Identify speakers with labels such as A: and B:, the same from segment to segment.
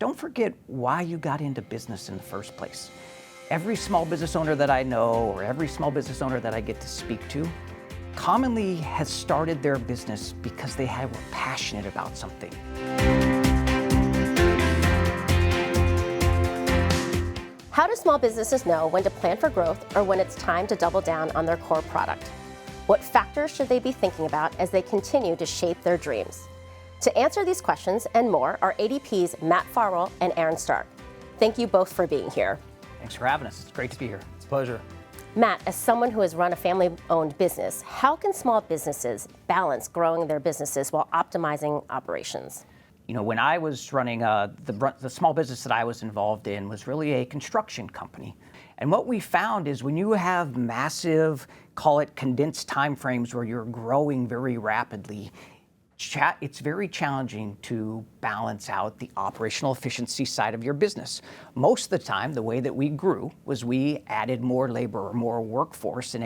A: Don't forget why you got into business in the first place. Every small business owner that I know, or every small business owner that I get to speak to, commonly has started their business because they were passionate about something.
B: How do small businesses know when to plan for growth or when it's time to double down on their core product? What factors should they be thinking about as they continue to shape their dreams? To answer these questions and more are ADP's Matt Farwell and Aaron Stark. Thank you both for being here.
A: Thanks for having us. It's great to be here.
C: It's a pleasure.
B: Matt, as someone who has run a family-owned business, how can small businesses balance growing their businesses while optimizing operations?
A: You know, when I was running the small business that I was involved in was really a construction company. And what we found is when you have massive, call it condensed timeframes where you're growing very rapidly, it's very challenging to balance out the operational efficiency side of your business. Most of the time, the way that we grew was we added more labor or more workforce to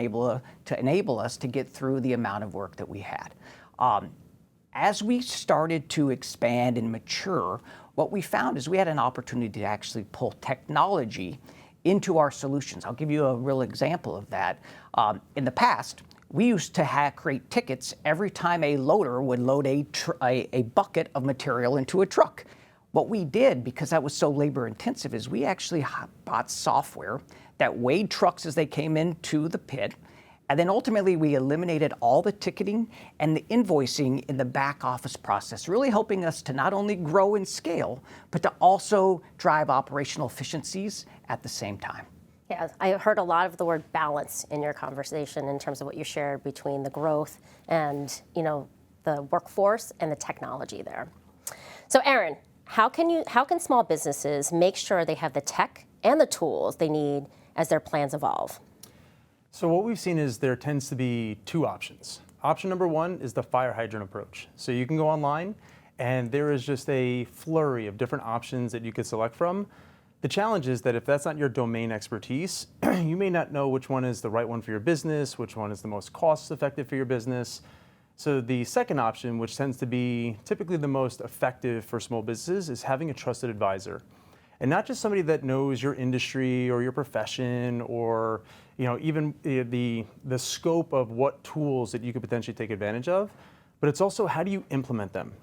A: enable us to get through the amount of work that we had. As we started to expand and mature, what we found is we had an opportunity to actually pull technology into our solutions. I'll give you a real example of that. In the past, we used to create tickets every time a loader would load a bucket of material into a truck. What we did, because that was so labor intensive, is we actually bought software that weighed trucks as they came into the pit. And then ultimately we eliminated all the ticketing and the invoicing in the back office process, really helping us to not only grow and scale, but to also drive operational efficiencies at the same time.
B: Yeah, I heard a lot of the word balance in your conversation in terms of what you shared between the growth and, the workforce and the technology there. So Aaron, how can small businesses make sure they have the tech and the tools they need as their plans evolve?
C: So what we've seen is there tends to be two options. Option number one is the fire hydrant approach. So you can go online and there is just a flurry of different options that you could select from. The challenge is that if that's not your domain expertise, you may not know which one is the right one for your business, which one is the most cost-effective for your business. So the second option, which tends to be typically the most effective for small businesses, is having a trusted advisor. And not just somebody that knows your industry or your profession or even the scope of what tools that you could potentially take advantage of, but it's also how do you implement them?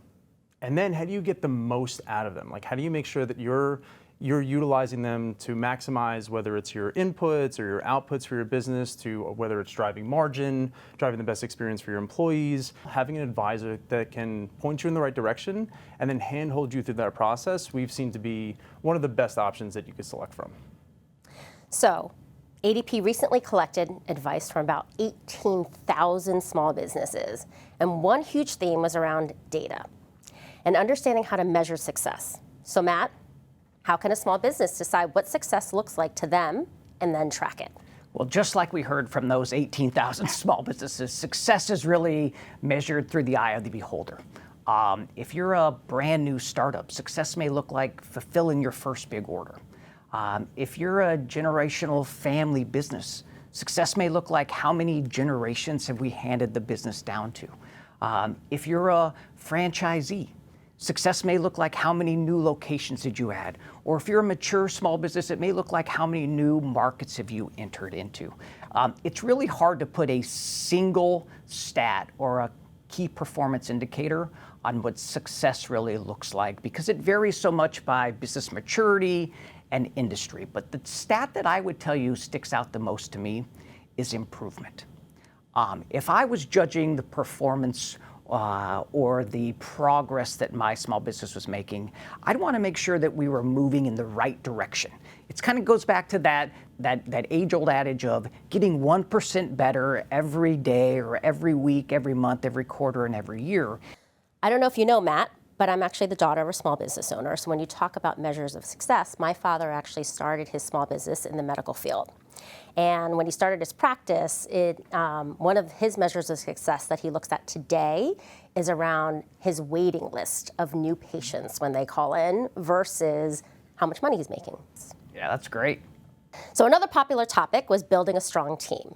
C: And then how do you get the most out of them? Like how do you make sure that you're utilizing them to maximize whether it's your inputs or your outputs for your business, to whether it's driving margin, driving the best experience for your employees, having an advisor that can point you in the right direction and then handhold you through that process, we've seen to be one of the best options that you could select from.
B: So ADP recently collected advice from about 18,000 small businesses, and one huge theme was around data and understanding how to measure success. So Matt, how can a small business decide what success looks like to them and then track it?
A: Well, just like we heard from those 18,000 small businesses, success is really measured through the eye of the beholder. If you're a brand new startup, success may look like fulfilling your first big order. If you're a generational family business, success may look like how many generations have we handed the business down to. If you're a franchisee, success may look like how many new locations did you add? Or if you're a mature small business, it may look like how many new markets have you entered into? It's really hard to put a single stat or a key performance indicator on what success really looks like because it varies so much by business maturity and industry. But the stat that I would tell you sticks out the most to me is improvement. If I was judging the performance or the progress that my small business was making, I'd want to make sure that we were moving in the right direction. It kind of goes back to that age-old adage of getting 1% better every day or every week, every month, every quarter, and every year.
B: I don't know if you know, Matt, but I'm actually the daughter of a small business owner. So when you talk about measures of success, my father actually started his small business in the medical field. And when he started his practice, one of his measures of success that he looks at today is around his waiting list of new patients when they call in versus how much money he's making.
A: Yeah, that's great.
B: So another popular topic was building a strong team.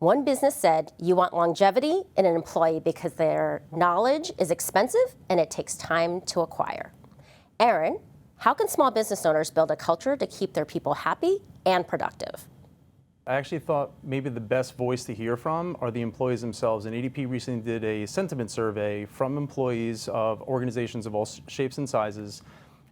B: One business said you want longevity in an employee because their knowledge is expensive and it takes time to acquire. Aaron, How can small business owners build a culture to keep their people happy and productive?
C: I actually thought maybe the best voice to hear from are the employees themselves. And ADP recently did a sentiment survey from employees of organizations of all shapes and sizes.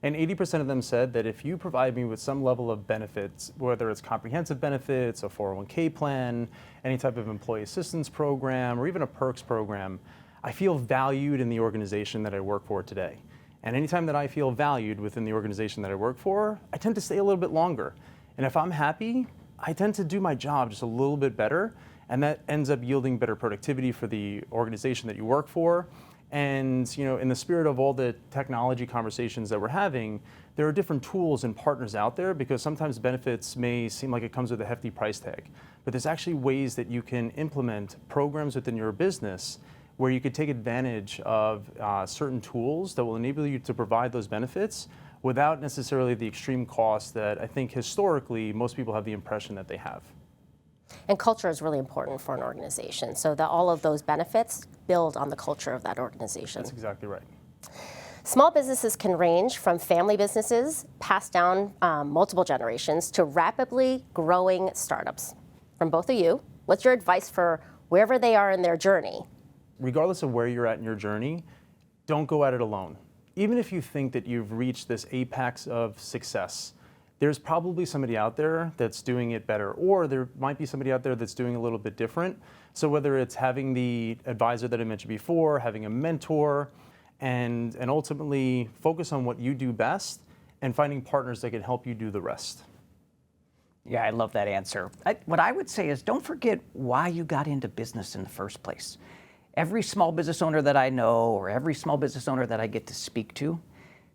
C: And 80% of them said that if you provide me with some level of benefits, whether it's comprehensive benefits, a 401k plan, any type of employee assistance program, or even a perks program, I feel valued in the organization that I work for today. And anytime that I feel valued within the organization that I work for, I tend to stay a little bit longer. And if I'm happy, I tend to do my job just a little bit better, and that ends up yielding better productivity for the organization that you work for. And in the spirit of all the technology conversations that we're having, there are different tools and partners out there, because sometimes benefits may seem like it comes with a hefty price tag. But there's actually ways that you can implement programs within your business where you could take advantage of certain tools that will enable you to provide those benefits without necessarily the extreme cost that I think historically most people have the impression that they have.
B: And culture is really important for an organization, so that all of those benefits build on the culture of that organization.
C: That's exactly right.
B: Small businesses can range from family businesses passed down multiple generations to rapidly growing startups. From both of you, what's your advice for wherever they are in their journey?
C: Regardless of where you're at in your journey, don't go at it alone. Even if you think that you've reached this apex of success, there's probably somebody out there that's doing it better, or there might be somebody out there that's doing a little bit different. So whether it's having the advisor that I mentioned before, having a mentor, and ultimately focus on what you do best and finding partners that can help you do the rest.
A: Yeah, I love that answer. What I would say is don't forget why you got into business in the first place. Every small business owner that I know, or every small business owner that I get to speak to,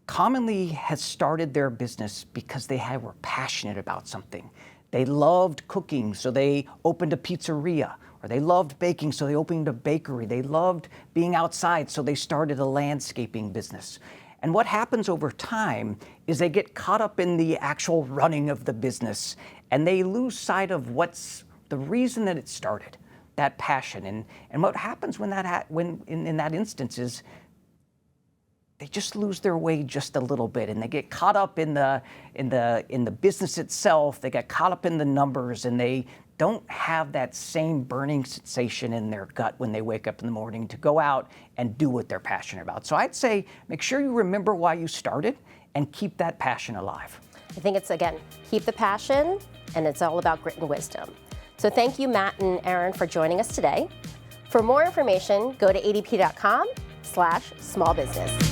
A: commonly has started their business because they were passionate about something. They loved cooking, so they opened a pizzeria, or they loved baking, so they opened a bakery. They loved being outside, so they started a landscaping business. And what happens over time is they get caught up in the actual running of the business, and they lose sight of what's the reason that it started, that passion. And what happens when in that instance is they just lose their way just a little bit, and they get caught up in the business itself. They get caught up in the numbers, and they don't have that same burning sensation in their gut when they wake up in the morning to go out and do what they're passionate about. So I'd say make sure you remember why you started and keep that passion alive.
B: I think it's, again, keep the passion, and it's all about grit and wisdom. So thank you, Matt and Aaron, for joining us today. For more information, go to adp.com/smallbusiness.